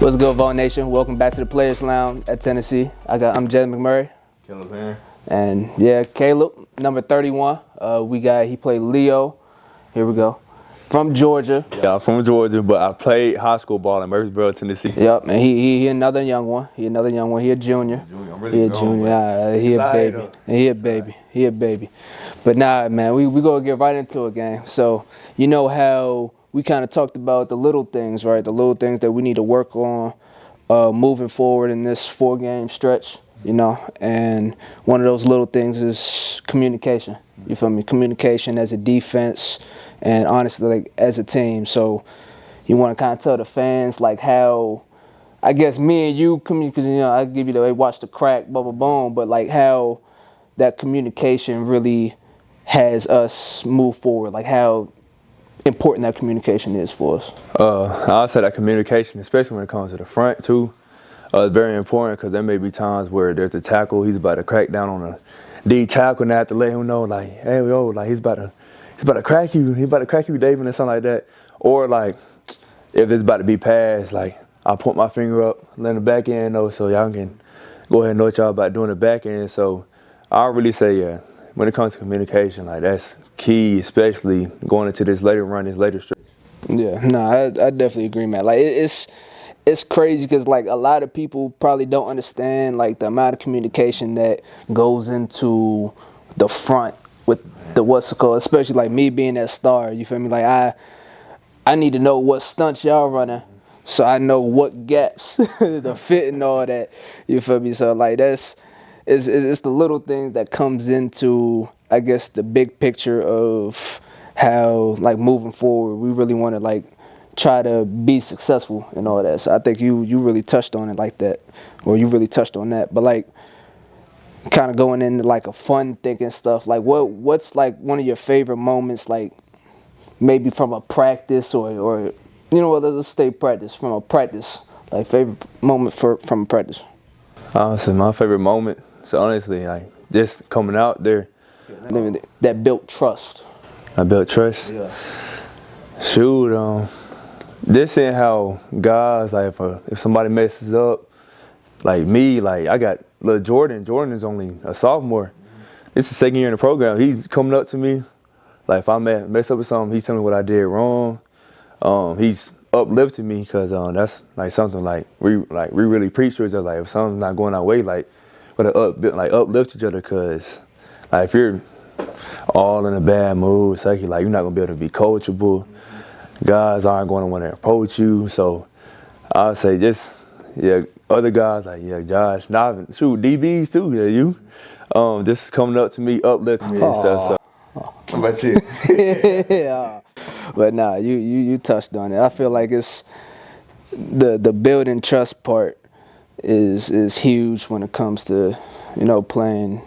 What's good, Vol Nation? Welcome back to the Players Lounge at Tennessee. I'm Jalen McMurray. Caleb. And yeah, Caleb, number 31. He played Leo. Here we go. From Georgia. Yeah, I'm from Georgia, but I played high school ball in Murfreesboro, Tennessee. Yep, and he another young one. He a junior. I'm really grown, He a baby. But nah, man, we gonna get right into it, gang. So you know how we kind of talked about the little things, right? The little things that we need to work on moving forward in this 4-game stretch, you know. And one of those little things is communication. You feel me? Communication as a defense, and honestly, like as a team. So you want to kind of tell the fans like how, I guess me and you communicate, because you know I give you the watch the crack, blah blah boom, but like how that communication really has us move forward, like how important that communication is for us. I'll say that communication, especially when it comes to the front too, is very important, because there may be times where there's a tackle, he's about to crack down on a D tackle, and I have to let him know like, hey yo, like he's about to crack you, David, and something like that. Or like if it's about to be passed, like I point my finger up, let the back end know, so y'all can go ahead and know what y'all about doing the back end. So I'll really say, yeah, when it comes to communication, like that's key, especially going into this later stretch. Yeah, no, I definitely agree, man. Like it's crazy because like a lot of people probably don't understand like the amount of communication that goes into the front with the what's it called, especially like me being that star. You feel me? Like I need to know what stunts y'all running, so I know what gaps to fit and all that. You feel me? So like it's the little things that comes into, I guess, the big picture of how like moving forward we really want to like try to be successful and all that. So I think you really touched on it like that, or you really touched on that. But like kind of going into like a fun thinking stuff, like what's like one of your favorite moments, like maybe from a practice or you know what, let's stay practice, from a practice, like favorite moment from a practice. Honestly, my favorite moment, so honestly, like just coming out there. That built trust. I built trust? Yeah. Shoot, this ain't how guys, like if somebody messes up, like me, like I got little Jordan. Jordan is only a sophomore. It's the second year in the program. He's coming up to me. Like if I mess up with something, he's telling me what I did wrong. He's uplifting me, because that's like something like we really preach to each other. Like if something's not going our way, like we uplift each other, because like if you're all in a bad mood, it's like you're not gonna be able to be coachable. Guys aren't going to want to approach you. So I would say just, yeah, other guys like, yeah, Josh, Navin, shoot, DBs too, yeah, you. Just coming up to me, uplifting me and stuff. So. How about you? Yeah. But nah, you touched on it. I feel like it's the building trust part is huge when it comes to, you know, playing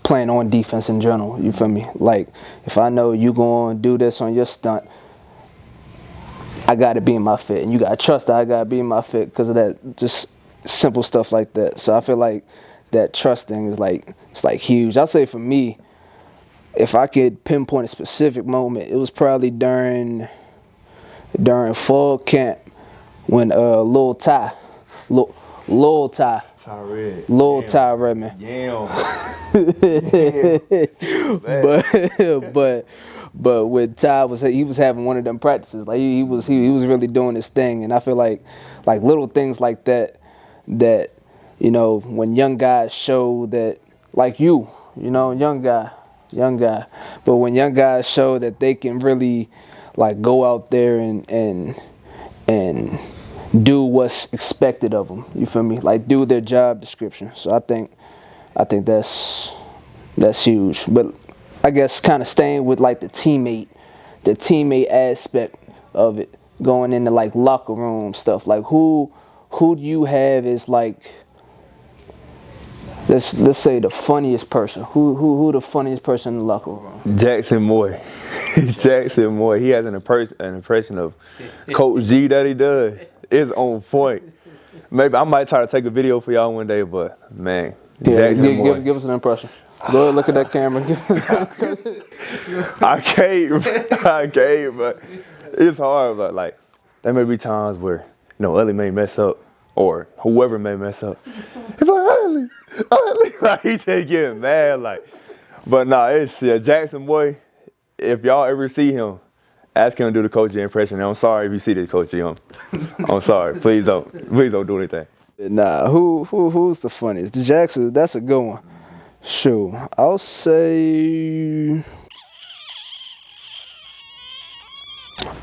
on defense in general. You feel me? Like if I know you going to do this on your stunt, I got to be in my fit, and you got to trust that I got to be in my fit because of that, just simple stuff like that. So I feel like that trust thing is like, it's like huge. I'll say for me, if I could pinpoint a specific moment, it was probably during fall camp when Lil Ty Redman. But with Ty, he was having one of them practices. Like he was really doing his thing, and I feel like little things like that, you know, when young guys show that, like you know, young guy, but when young guys show that they can really like go out there and do what's expected of them. You feel me? Like do their job description. So I think that's huge. But I guess kind of staying with like the teammate aspect of it, going into like locker room stuff. Like who do you have as like, let's say the funniest person? Who the funniest person in the locker room? Jackson Moore. Jackson Moore. He has an impression of Coach G that he does. It's on point. Maybe I might try to take a video for y'all one day, but man, Jackson Moore. Give us an impression. Go ahead, look at that camera. I can't, but it's hard. But like, there may be times where, you know, Ellie may mess up, or whoever may mess up. He's like, like he just getting mad, like. But nah, it's Jackson boy. If y'all ever see him, ask him to do the Coach G impression. And I'm sorry if you see this, Coach G. I'm sorry. Please don't do anything. Nah, who's the funniest? The Jackson, that's a good one. Sure, I'll say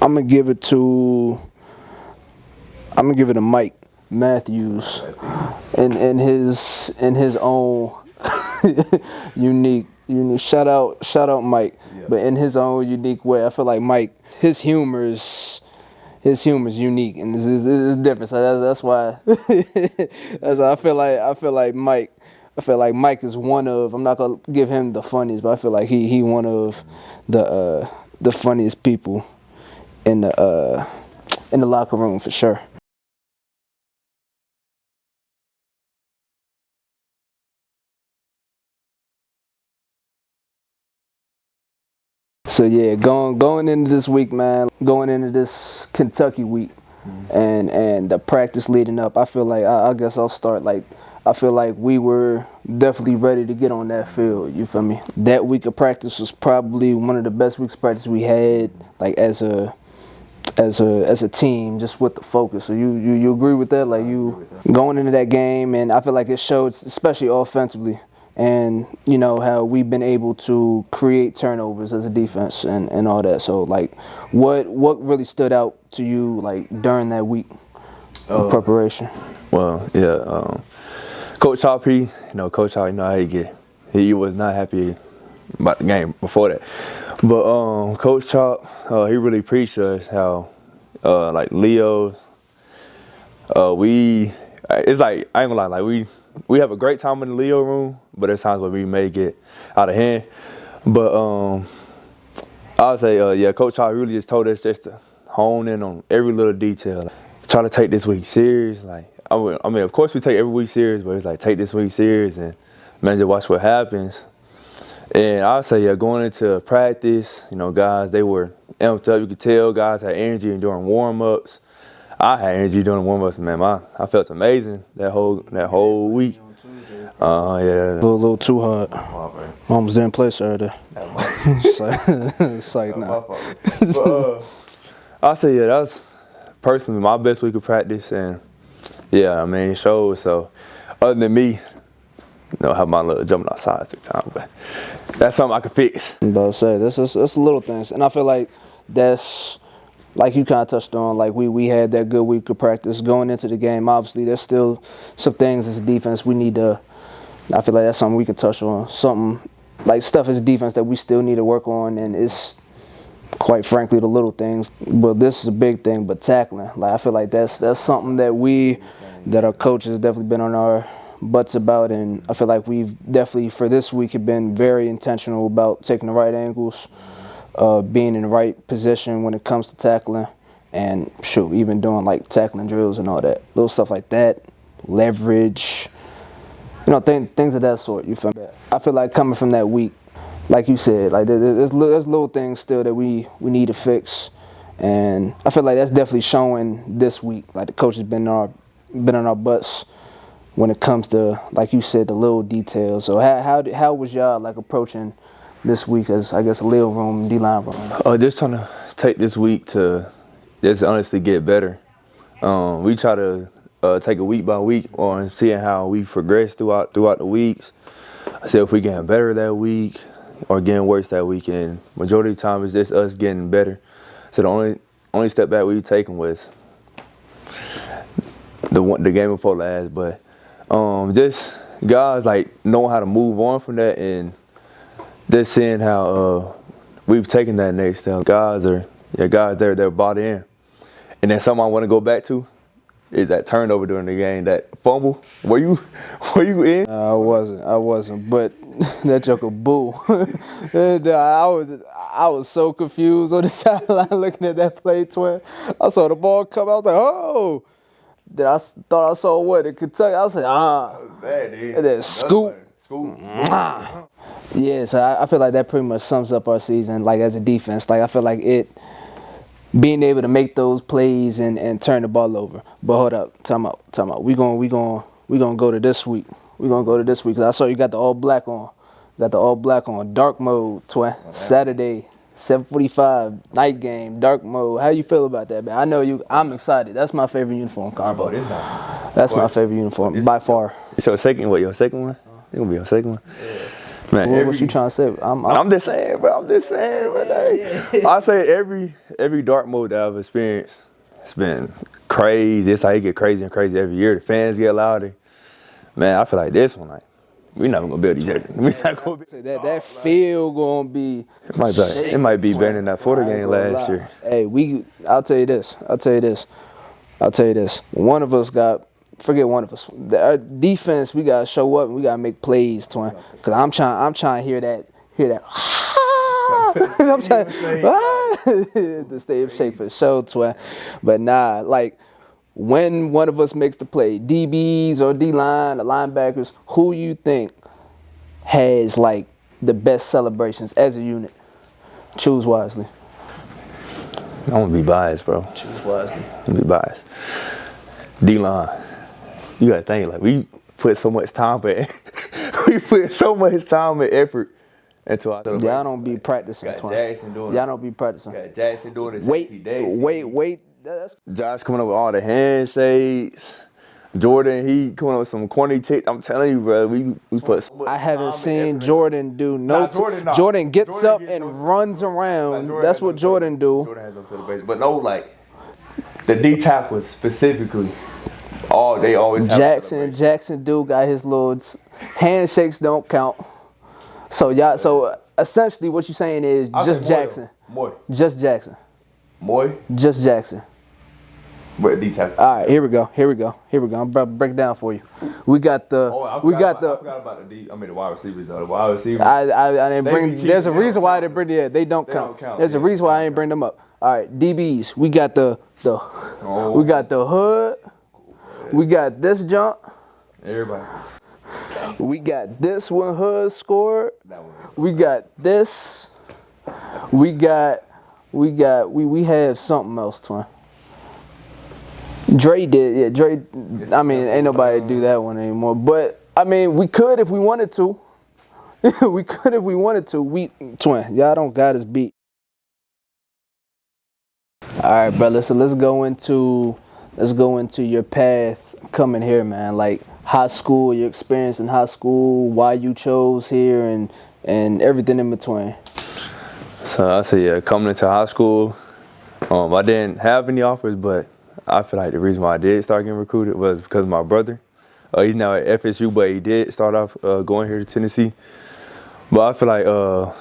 I'm gonna give it to Mike Matthews in his own unique. Shout out Mike, yeah. But in his own unique way. I feel like Mike, his humor's unique and it's different. So that's why I feel like Mike is one of. I'm not gonna give him the funniest, but I feel like he one of the funniest people in the locker room for sure. So yeah, going into this week, man, going into this Kentucky week, and the practice leading up, I feel like I guess I'll start like I feel like we were definitely ready to get on that field. You feel me? That week of practice was probably one of the best weeks of practice we had, like as a team, just with the focus. So you agree with that? Like you going into that game, and I feel like it showed, especially offensively. And you know how we've been able to create turnovers as a defense and all that. So like, what really stood out to you like during that week of preparation? Well, yeah, Coach Hop, Coach Hop, how he get. He was not happy about the game before that, but Coach Chop, he really preached to us how like Leo, it's like I ain't gonna lie, like we have a great time in the Leo room, but there's times where we may get out of hand. But I would say, yeah, Coach Hall really just told us just to hone in on every little detail. Try to take this week serious. Like, I mean, of course we take every week serious, but it's like take this week serious and man, just watch what happens. And I would say, yeah, going into practice, guys, they were amped up. You could tell guys had energy during warm-ups. I had energy during the warm-ups, man. I felt amazing that whole week. Yeah. A little too hard. Almost didn't play Saturday. It's like nah. But, I say, yeah, that was personally my best week of practice, and yeah, I mean, it showed. So, other than me, have my little jumping outside 6 times, but that's something I could fix. I'm about to say that's little things, and I feel like that's. Like you kind of touched on, like we had that good week of practice going into the game. Obviously, there's still some things as a defense we need to. I feel like that's something we could touch on. Something like stuff as a defense that we still need to work on, and it's quite frankly the little things. But this is a big thing. But tackling, like I feel like that's something that our coach has definitely been on our butts about, and I feel like we've definitely for this week have been very intentional about taking the right angles. Being in the right position when it comes to tackling, and even doing like tackling drills and all that, little stuff like that, leverage, things of that sort. You feel me? I feel like coming from that week, like you said, like there's little things still that we need to fix, and I feel like that's definitely showing this week. Like the coach has been on our butts when it comes to, like you said, the little details. So how was y'all like approaching this week as, I guess, a Leo room, D-line room? Just trying to take this week to just honestly get better. We try to take it week by week on seeing how we progress throughout the weeks. I said if we getting better that week or getting worse that week, and majority of the time it's just us getting better. So the only step back we've taken was the game before last, but just guys like knowing how to move on from that and just seeing how we've taken that next step. Guys, they're bought in. And then something I want to go back to is that turnover during the game, that fumble. Were you in? I wasn't. But that joker, boo. I was so confused on the sideline looking at that play twin. I saw the ball come. I was like, oh. Then I thought I saw what in Kentucky. I was like, and then scoop. Yeah, so I feel like that pretty much sums up our season, like as a defense. Like I feel like being able to make those plays and turn the ball over. But hold up, time out. We gonna go to this week. We gonna go to this week 'cause I saw you got the all black on. Got the all black on, dark mode, twin. Saturday, 7:45, night game, dark mode. How you feel about that, man? I know you. I'm excited. That's my favorite uniform combo. That's my favorite uniform by far. It's your second, what, your second one? It's gonna be your second one? Yeah. Man, What you trying to say? I'm just saying, bro. I'm just saying, bro. Like, I say every dark mode that I've experienced, it's been crazy. It's like it get crazy and crazy every year. The fans get louder. Man, I feel like this one, like, we're not gonna build each other. We're not gonna be that feel gonna be. it might be better than that Florida game last year. Hey, I'll tell you this. One of us got. Forget one of us. Our defense, we gotta show up and we gotta make plays, twin. Cause I'm trying to hear that. I'm trying to stay in shape for sure, twin. But nah, like when one of us makes the play, DBs or D-line, the linebackers, who you think has like the best celebrations as a unit? Choose wisely. I'm gonna be biased, bro. Choose wisely. I'm gonna be biased. D-line. You gotta think, like, we put so much time and effort into our celebration. Y'all don't be practicing, got twin. Jackson doing Y'all don't be practicing. Got Jackson doing it 60 days. Wait. That's Josh coming up with all the handshakes. Jordan, he coming up with some corny tick. I'm telling you, bro, we put so much I haven't time seen and effort. Jordan do no. Jordan gets up and runs around. That's what Jordan do. Jordan has no celebration, but no, like the D tackles specifically. They always have Jackson do got his little handshakes don't count. So essentially what you're saying is just Jackson. Just Jackson. Just Jackson. But D tackle. All right, here we go. I'm about to break it down for you. We got the. I forgot about the wide receivers though. The wide receivers. I didn't bring. There's a reason why I didn't bring it. They don't count. There's a reason why I didn't bring them up. All right, DBs. We got the. We got the hood. We got this jump. Everybody. We got this one hood scored. We got this. We have something else, twin. Dre did, yeah. Dre. I mean, ain't nobody do that one anymore. But I mean, we could if we wanted to. We twin. Y'all don't got us beat. All right, brother. So let's go into your path coming here, man. Like high school, your experience in high school, why you chose here, and everything in between. So I say, yeah, coming into high school, I didn't have any offers, but I feel like the reason why I did start getting recruited was because of my brother. He's now at FSU, but he did start off going here to Tennessee. But I feel like, I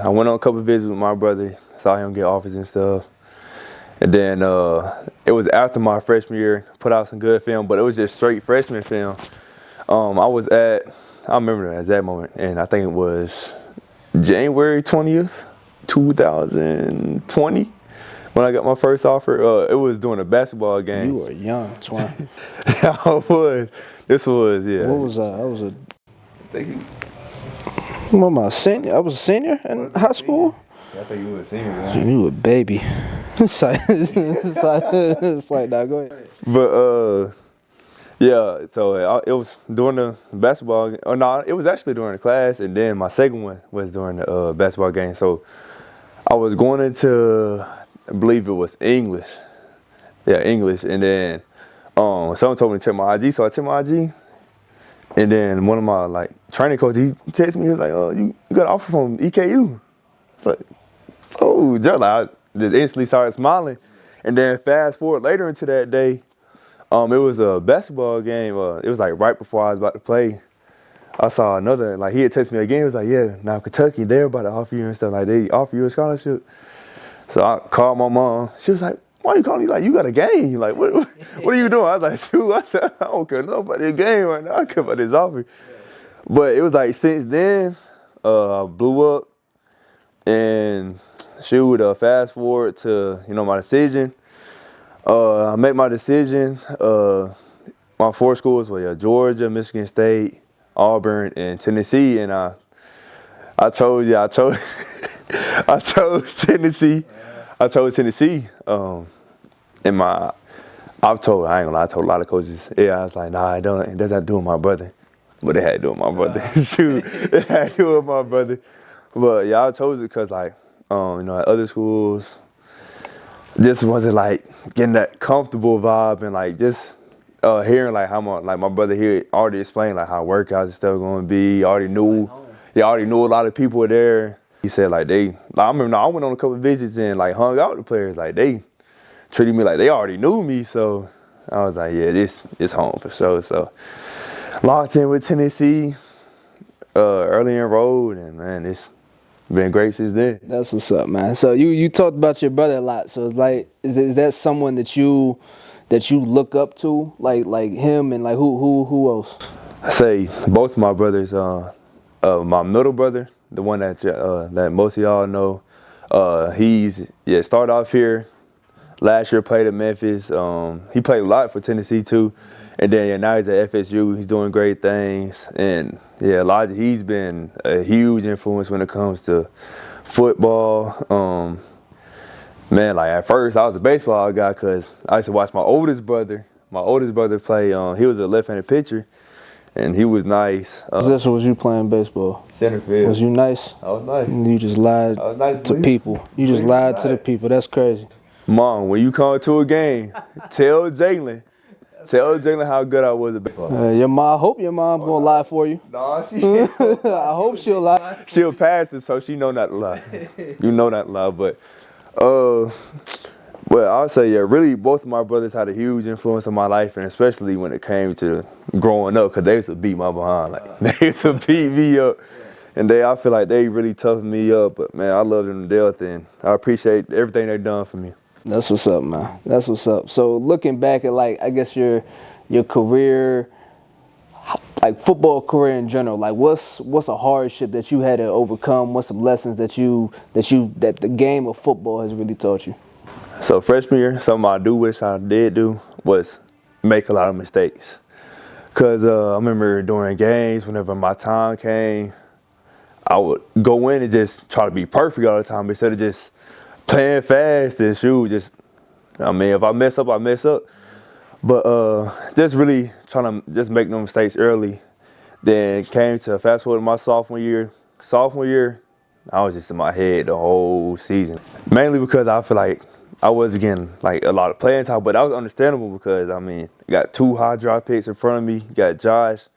went on a couple of visits with my brother, saw him get offers and stuff. And then it was after my freshman year, put out some good film, but it was just straight freshman film. I remember that exact moment, and I think it was January 20th, 2020, when I got my first offer. It was during a basketball game. You were young, twin. I was. This was, yeah. What was I? I was a. What am I, senior? I was a senior in high school? I think you were a senior, man. You a baby. It's like, nah, go ahead. But, yeah, so it was during the basketball game. Oh, no, it was actually during the class, and then my second one was during the basketball game. So I was going into, I believe it was English. Yeah, English. And then someone told me to check my IG, so I checked my IG. And then one of my training coaches, he texted me, he was like, "Oh, you got an offer from EKU." It's like, oh, just I just instantly started smiling. And then fast forward later into that day, it was a basketball game. It was right before I was about to play. I saw another, he had texted me again. He was like, "Yeah, now Kentucky, they're about to offer you and stuff. They offer you a scholarship." So I called my mom. She was like, "Why are you calling me? You got a game. What are you doing?" I was like, "Shoot," I said, "I don't care nothing about this game right now. I care about this offer." But it was since then, I blew up. And fast forward to, my decision. I made my decision. My four schools were Georgia, Michigan State, Auburn, and Tennessee. And I chose I chose Tennessee. I told Tennessee, in my, I ain't gonna lie, I told a lot of coaches, yeah, I was like, nah, it doesn't do with my brother. But they had to do with my brother. Shoot, they had to do with my brother. But yeah, I chose it because like, at other schools, just wasn't like getting that comfortable vibe and like just hearing like how my brother here already explained like how workouts and stuff going to be. He already knew a lot of people were there. He said like I remember I went on a couple of visits and like hung out with the players. Like they treated me like they already knew me. So I was like, yeah, this is home for sure. So locked in with Tennessee, early enrolled, and man, it's been great since then. That's what's up, man. So you talked about your brother a lot. So it's like, is that someone that you look up to, like him, and like who else? I say both of my brothers. My middle brother, the one that most of y'all know, he's started off here. Last year played at Memphis. He played a lot for Tennessee too, and then now he's at FSU. He's doing great things, and Elijah, he's been a huge influence when it comes to football. Man, like at first I was a baseball guy because I used to watch my oldest brother play. He was a left-handed pitcher, and he was nice. Position was you playing baseball? Center field. Was you nice? I was nice. You just lied to people. You just lied to the people. That's crazy. Mom, when you come to a game, tell Jalen how good I was at baseball. I hope your mom gonna lie for you. Nah, she. I hope she'll lie. She'll pass it, so she know not to lie. You know not to lie, but well, I'll say really both of my brothers had a huge influence on my life, and especially when it came to growing up, because they used to beat my behind, like they used to beat me up, and I feel like they really toughened me up. But man, I love them to death, and I appreciate everything they've done for me. That's what's up, man. That's what's up. So looking back at like, I guess your career, like football career in general, like what's a hardship that you had to overcome? What's some lessons that the game of football has really taught you? So freshman year, something I do wish I did do was make a lot of mistakes. Cause I remember during games, whenever my time came, I would go in and just try to be perfect all the time instead of just playing fast and shoot. If I mess up, I mess up. But just really trying to just make no mistakes early. Then came to fast forward to my sophomore year. Sophomore year, I was just in my head the whole season. Mainly because I feel like I was getting like a lot of playing time, but that was understandable because you got 2 high draft picks in front of me. You got Josh,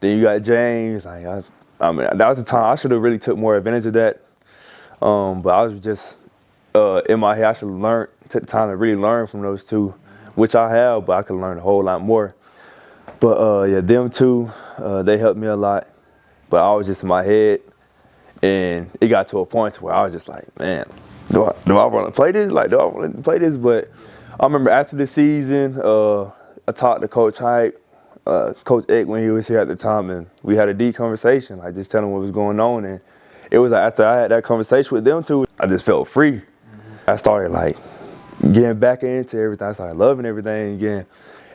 then you got James. That was the time I should have really took more advantage of that. But I was just in my head, I should have took the time to really learn from those 2, which I have, but I could learn a whole lot more. But them 2, they helped me a lot. But I was just in my head, and it got to a point where I was just like, man, do I want to play this? Like, do I want to play this? But I remember after the season, I talked to Coach Hype, Coach Eck when he was here at the time, and we had a deep conversation, like just telling what was going on. And it was like after I had that conversation with them 2, I just felt free. I started like getting back into everything. I started loving everything again.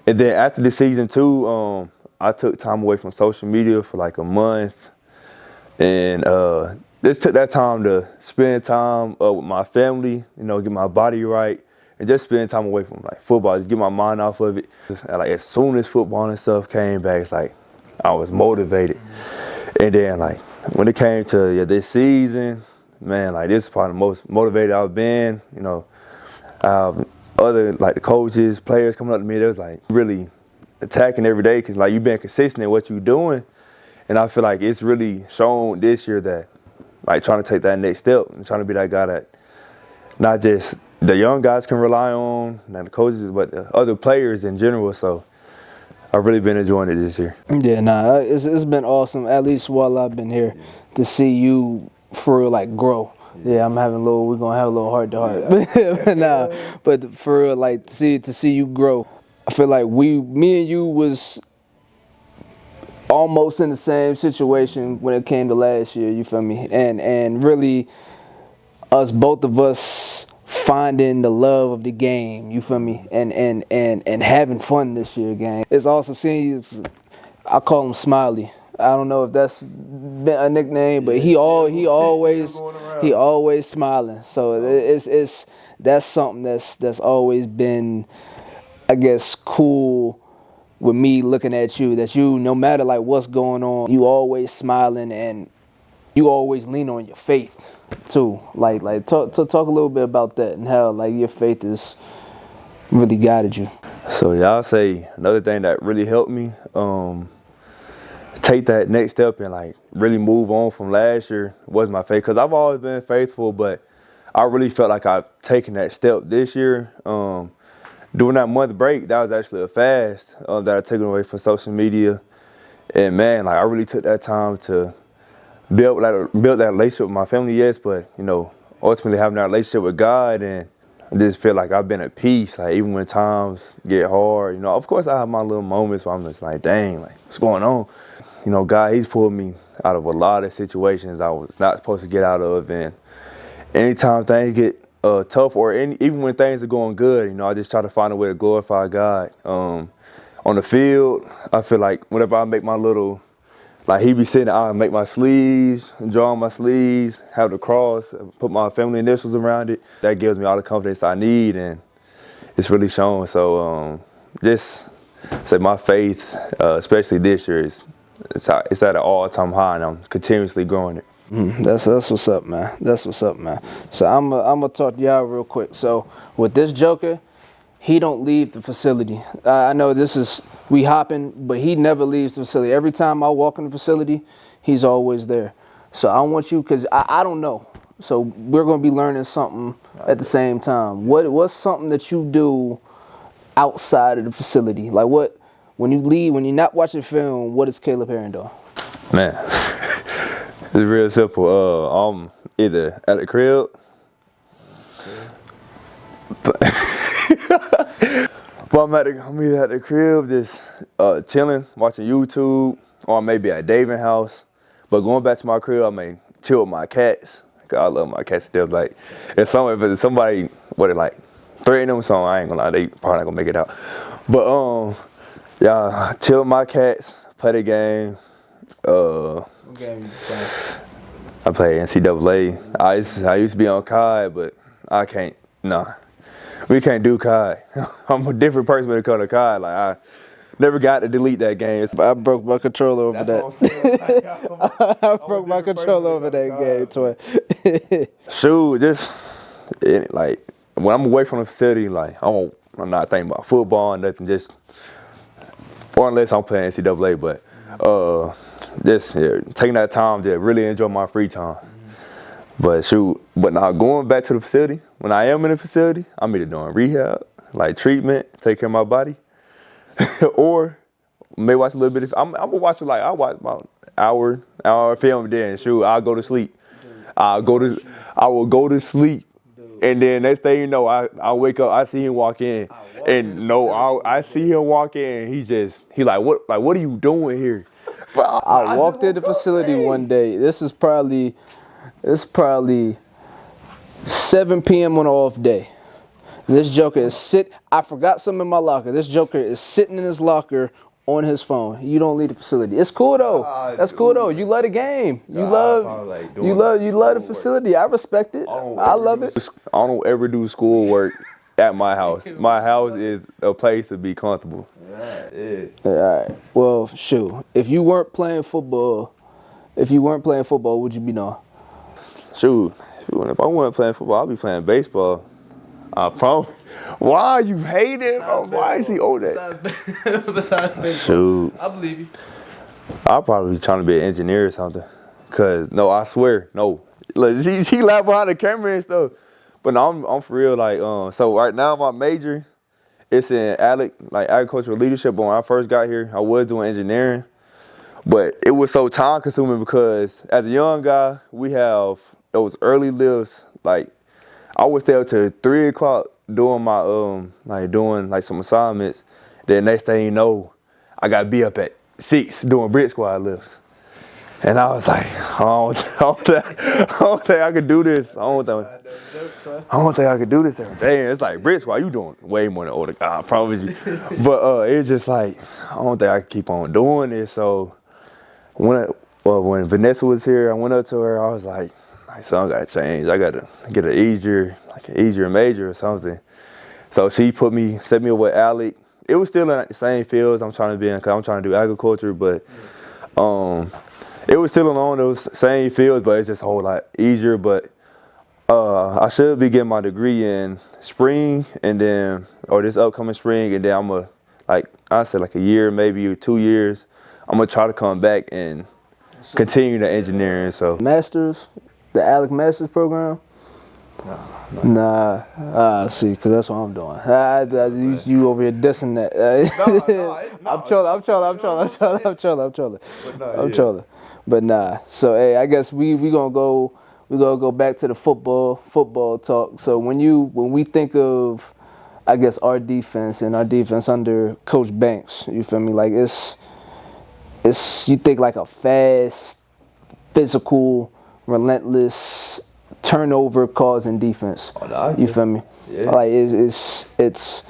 And then after the season 2, I took time away from social media for like a month. And just took that time to spend time with my family, get my body right, and just spend time away from like football, just get my mind off of it. And, like as soon as football and stuff came back, it's like I was motivated. And then like when it came to this season, man, like this is probably the most motivated I've been. Other like the coaches, players coming up to me, they was like really attacking every day because like you've been consistent in what you're doing, and I feel like it's really shown this year that like trying to take that next step and trying to be that guy that not just the young guys can rely on, not the coaches, but the other players in general. So I've really been enjoying it this year. Yeah, it's been awesome, at least while I've been here, to see you for real, like grow. Yeah, we're gonna have a little heart to heart. But for real, like to see you grow. I feel like me and you was almost in the same situation when it came to last year, you feel me? And really both of us finding the love of the game, you feel me? And having fun this year, gang. It's awesome seeing you. I call him Smiley. I don't know if that's been a nickname, but he always He always smiling. So it's that's something that's always been, I guess, cool with me looking at you. That you, no matter like what's going on, you always smiling and you always lean on your faith too. Like talk a little bit about that and how like your faith is really guided you. So y'all say another thing that really helped me, take that next step and like really move on from last year was my faith. Cause I've always been faithful, but I really felt like I've taken that step this year. During that month break, that was actually a fast that I took away from social media. And man, like I really took that time to build that relationship with my family, yes, but you know, ultimately having that relationship with God, and I just feel like I've been at peace. Like even when times get hard, you know, of course I have my little moments where I'm just like, dang, like what's going on? You know, God, He's pulled me out of a lot of situations I was not supposed to get out of, and anytime things get tough, or even when things are going good, you know, I just try to find a way to glorify God. On the field, I feel like whenever I make my little, like He be sitting, I make my sleeves, draw on my sleeves, have the cross, put my family initials around it. That gives me all the confidence I need, and it's really shown. So just say my faith, especially this year, it's at an all-time high, and I'm continuously growing it. That's what's up, man. That's what's up, man. So I'm gonna talk to y'all real quick. So with this Joker, he don't leave the facility. I know this is, we hopping, but he never leaves the facility. Every time I walk in the facility, he's always there. So I want you, because I don't know. So we're going to be learning something at the same time. What's something that you do outside of the facility? Like what, when you leave, when you're not watching film, what is Caleb Herring doing? Man, it's real simple. I'm either at the crib, but I'm either at the crib just chilling, watching YouTube, or I may be at David's house. But going back to my crib, I may chill with my cats. Cause I love my cats still. Like, if somebody, what it like, threatening them, so I ain't gonna lie, they probably not gonna make it out. But yeah, chill with my cats, play the game. What game you play? I play NCAA. I used to be on COD, but I can't. Nah, we can't do COD. I'm a different person when it comes to COD. Like I never got to delete that game. I broke my controller over that. I broke my controller over that game, twin. Shoot, just like when I'm away from the facility, like I'm not thinking about football and nothing. Just or unless I'm playing NCAA, but just taking that time to really enjoy my free time. But now going back to the facility, when I am in the facility, I'm either doing rehab, like treatment, take care of my body, or may watch a little bit of, I'm gonna watch I'll watch about hour of film, then I'll go to sleep. I will go to sleep. And then next thing you know, I wake up, I see him walk in, and I see him walk in, he like, what are you doing here? I walked in the facility one day. It's probably 7 p.m. on an off day. And this Joker I forgot something in my locker. This Joker is sitting in his locker on his phone. You don't leave the facility. It's cool though. That's cool though. You love the game. You love the facility. I respect it. I love it. I don't ever do schoolwork at my house. My house is a place to be comfortable. All right. Well, shoot. If you weren't playing football, what would you be doing? Shoot. If I wasn't playing football, I'd be playing baseball. I promise. Why you hate him? Why is he old that? Besides baseball. Shoot. I believe you. I'll probably be trying to be an engineer or something. Cause no, I swear, no. Like, she laughed behind the camera and stuff. But no, I'm for real. Like, so right now my major, it's in agricultural leadership. But when I first got here, I was doing engineering. But it was so time consuming because as a young guy, we have those early lifts. Like, I would stay up till 3 o'clock doing my doing some assignments. Then next thing you know, I got to be up at 6 doing brick squad lifts. And I was like, I don't think I could do this. I don't think I could do this every day. And it's like, brick squad, you doing way more than older guy, I promise you. But it's just like, I don't think I could keep on doing this. So when Vanessa was here, I went up to her. I was like, like, something got to change. I got to get an easier major or something. So she set me up with Alec. It was still in like, the same fields I'm trying to be in, because I'm trying to do agriculture, but it was still along those same fields, but it's just a whole lot easier. But I should be getting my degree in spring, or this upcoming spring, and then I'm going to, I said like a year, maybe 2 years, I'm going to try to come back and continue the engineering. So Masters, the Alec Masters program? Nah, see, because that's what I'm doing. You over here dissing that. I'm trolling. But nah, so hey, I guess we gonna go back to the football talk. So when we think of, I guess, our defense under Coach Banks, you feel me? Like it's you think like a fast, physical, relentless, turnover causing defense. You feel me? Yeah. Like it's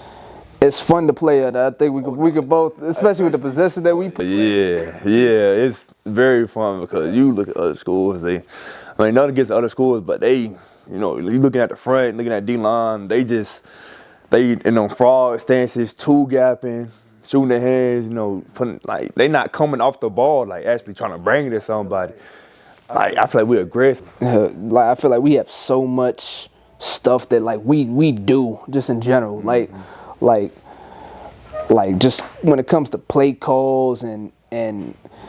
fun to play at. I think we could both, especially with the position that we play. Yeah, it's very fun because you look at other schools. Nothing against other schools, but you looking at the front, looking at D-line, they in them frog stances, two gapping, shooting their hands, they not coming off the ball, like actually trying to bring it to somebody. Like I feel like we're aggressive. Like I feel like we have so much stuff that like we do just in general. Like just when it comes to play calls and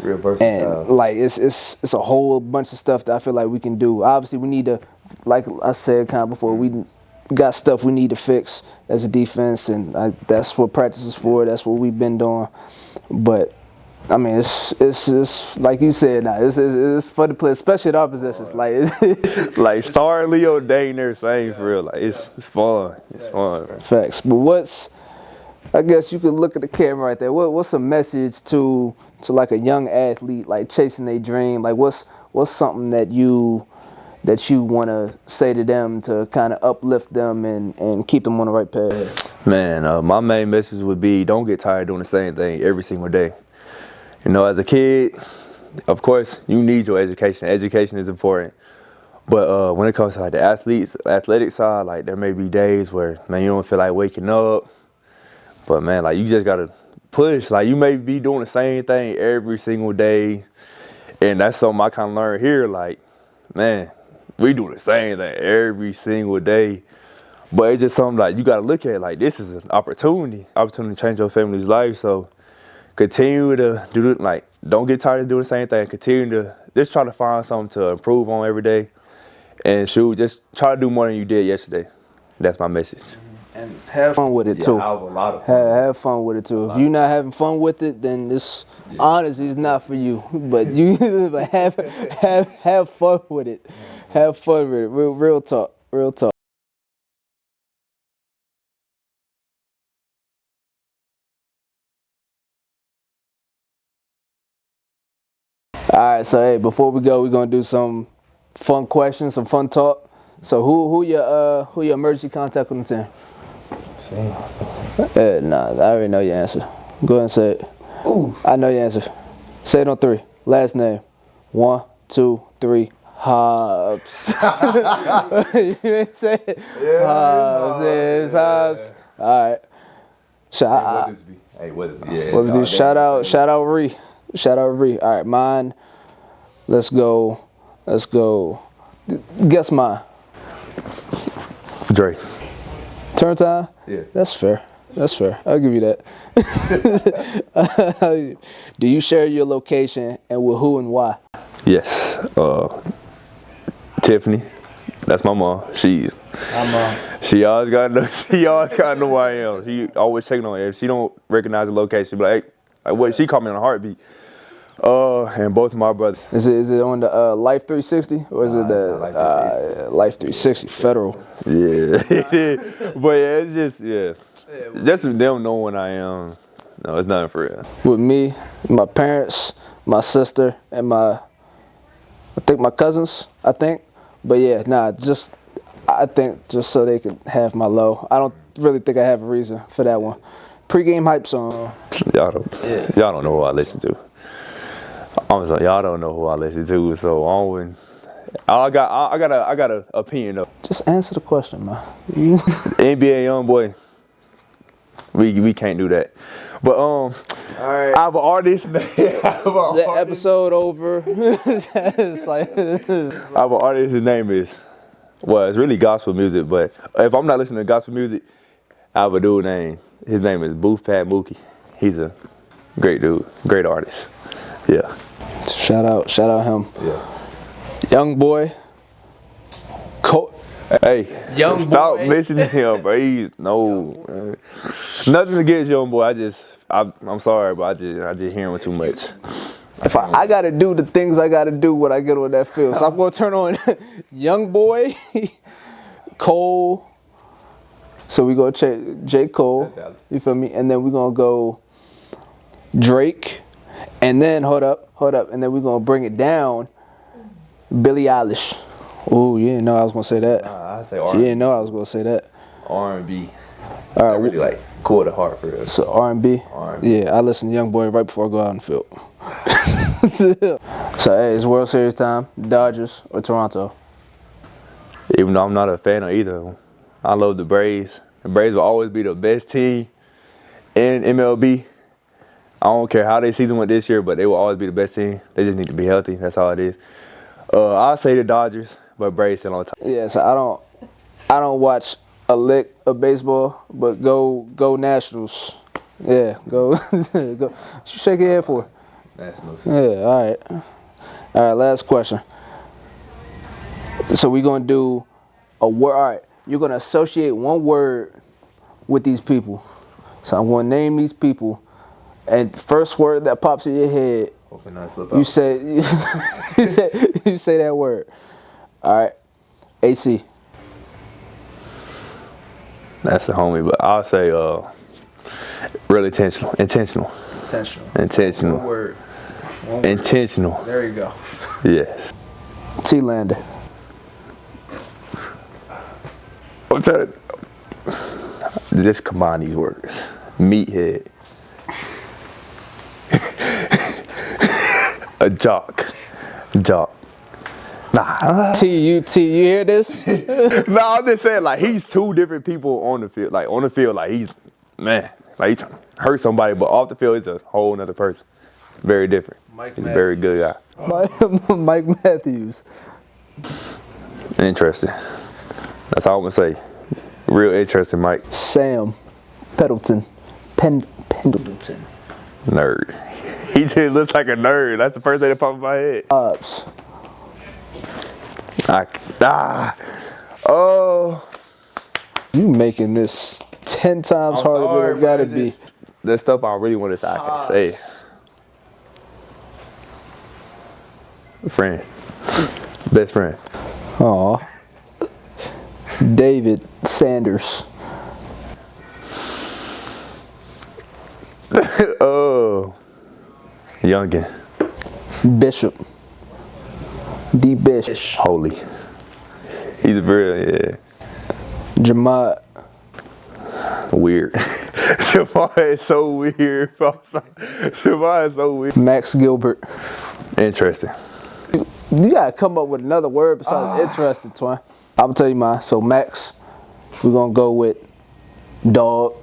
real versatile. like it's a whole bunch of stuff that I feel like we can do. Obviously we need to, like I said kind of before, we got stuff we need to fix as a defense, and that's what practice is for. That's what we've been doing. But I mean, it's like you said. Now it's fun to play, especially at our positions. Like Star and Leo dang near same for real. Like it's fun. It's fun. Facts. But I guess you could look at the camera right there. What's a message to like a young athlete like chasing their dream? Like what's something that you want to say to them to kind of uplift them and keep them on the right path? Man, my main message would be don't get tired doing the same thing every single day. As a kid, of course, you need your education. Education is important. But when it comes to like the athletic side, like there may be days where, man, you don't feel like waking up. But man, like you just gotta push. Like you may be doing the same thing every single day. And that's something I kind of learned here. Like, man, we do the same thing every single day. But it's just something like you gotta look at like this is an opportunity to change your family's life. So continue to do it. Like, don't get tired of doing the same thing. Continue to just try to find something to improve on every day. And just try to do more than you did yesterday. That's my message. And have fun with it too. Have a lot of fun. Have fun with it too. If you're not having fun with it, then this honestly is not for you. But but have fun with it. Have fun with it. Real talk. All right, so hey, before we go, we're gonna do some fun questions, some fun talk. So who your emergency contact on the team? Nah, I already know your answer. Go ahead and say it. Ooh. I know your answer. Say it on 3. Last name. 1, 2, 3. Hobbs. You ain't say it. Yeah, Hobbs. It's Hobbs. All right. Weathersby. Shout out Ree. All right, mine. Let's go. Guess mine. Drake. Turn time? Yeah. That's fair. I'll give you that. Do you share your location, and with who and why? Yes. Tiffany. That's my mom. She always gotta know who I am. She always checking on me. If she don't recognize the location, she be like, hey, what? She called me on a heartbeat. And both of my brothers. Is it on the Life 360 or is it the Life 360 Federal? Yeah. But yeah, it's just them knowing I am. No, it's nothing for real. With me, my parents, my sister, and I think my cousins. But yeah, I think just so they could have my low. I don't really think I have a reason for that one. Pre-game hype song. Y'all don't know who I listen to. Honestly, y'all don't know who I listen to, so I got a opinion though. Just answer the question, man. NBA young boy. We can't do that. But All right. I have an artist. The episode over. It's like, I have an artist. His name is, well, it's really gospel music. But if I'm not listening to gospel music, I have a dude named. His name is Booth Pat Mookie. He's a great dude, great artist. Yeah. shout out him. Yeah. Young boy. Hey, Young stop boy. mentioning him, bro. Man. Nothing against young boy. I'm sorry, but I just hear him too much. If I gotta do the things I gotta do when I get on that field, so I'm gonna turn on Young Boy, Cole. So we go check J. Cole. You feel me? And then we're gonna go Drake, and then hold up, and then we're gonna bring it down. Billie Eilish. Oh, you didn't know I was gonna say that. I say You R&B. didn't know I was gonna say that. R&B. All right, I really like cool to heart for real. so R&B. R&B. Yeah, I listen to Young Boy right before I go out on the field. So hey, it's World Series time. Dodgers or Toronto? Even though I'm not a fan of either of them, I love the Braves. The Braves will always be the best team in MLB. I don't care how their season went this year, but they will always be the best team. They just need to be healthy. That's all it is. I'll say the Dodgers, but Braves still on top. Yeah, so I don't watch a lick of baseball, but go Nationals. Yeah, go go. What you shake your head for? Nationals. Yeah, all right. Last question. So we're gonna do a word. All right, you're gonna associate one word with these people. So I'm gonna name these people, and the first word that pops in your head, Hoping not slip you out. say you say that word. All right, AC. That's a homie, but I'll say really intentional. Intentional. Intentional. word. Intentional. There you go. Yes. T. Lander. I'm telling you. Just combine these words. Meathead. A jock. Nah. You hear this? No, I'm just saying, like, he's two different people on the field. Like, on the field, like, he's trying to hurt somebody, but off the field, he's a whole nother person. Very different. He's a very good guy. Mike Matthews. Interesting. That's all I'm going to say. Real interesting, Mike. Sam Pendleton. Pendleton. Nerd. He just looks like a nerd. That's the first thing that popped in my head. Ups. Oh. You making this 10 times harder than it gotta be. The stuff I really want to say, I can say. Friend. Best friend. Aw. David Sanders. Oh. Youngin. Bishop. D. Bishop. Holy. He's very, Jamad. weird. Jamar is so weird. Jamar is so weird. Max Gilbert. Interesting. You gotta come up with another word besides interesting, Twine. I'm gonna tell you mine. So Max, we're gonna go with dog.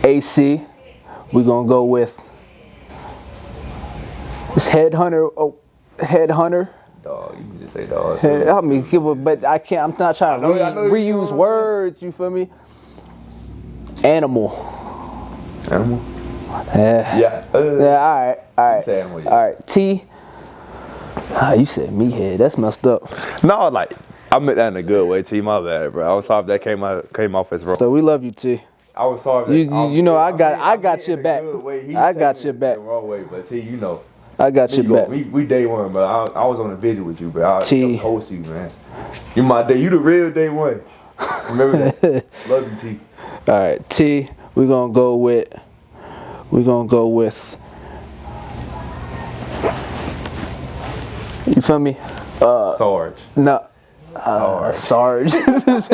AC, we're gonna go with this headhunter. Oh, headhunter. Dog, you can just say dog. I mean, but I can't. I'm not trying to reuse words. You feel me? Animal. Animal? Yeah. Yeah. Yeah. All right. Say animal, yeah. All right. T. You said meathead. That's messed up. No, like, I meant that in a good way, T. My bad, bro. I was sorry if that came off as wrong. So we love you, T. I was sorry. You know I got your back. I got your back. The wrong way, but T, you know. I got your back. We day one, bro. I was on a visit with you, bro. T. I host you, man. You my day. You the real day one. Remember that. Love you, T. All right, T. We're gonna go with. You feel me? Sarge. No. Sarge. That's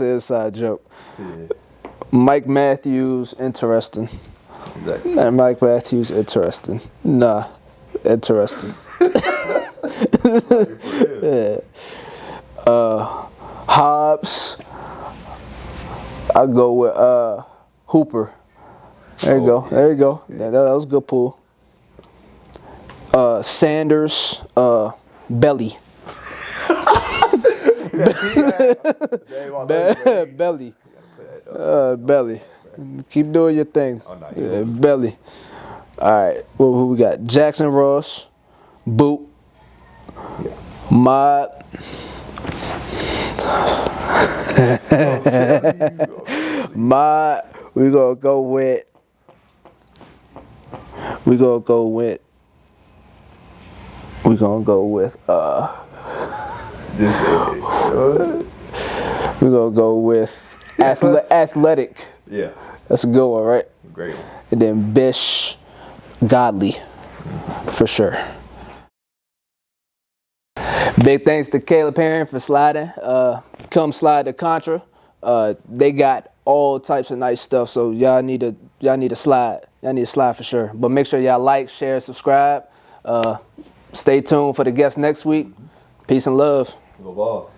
an inside joke. Yeah, Mike Matthews, interesting. exactly. Mike Matthews, interesting. Nah, interesting. Hobbs. I'll go with Hooper. There you go. There you go. That was a good pull. Sanders. Belly. Belly. Belly. Keep doing your thing. Belly. All right. Who we got? Jackson Ross. Boot. Mod. Mod. We gonna go with. We're gonna go with athletic. Yeah. That's a good one, right? Great. And then Bish, Godly, for sure. Big thanks to Caleb Herring for sliding. Come slide to Contra. They got all types of nice stuff, so y'all need to slide. Y'all need to slide for sure. But make sure y'all like, share, subscribe. Stay tuned for the guests next week. Peace and love. Go ball.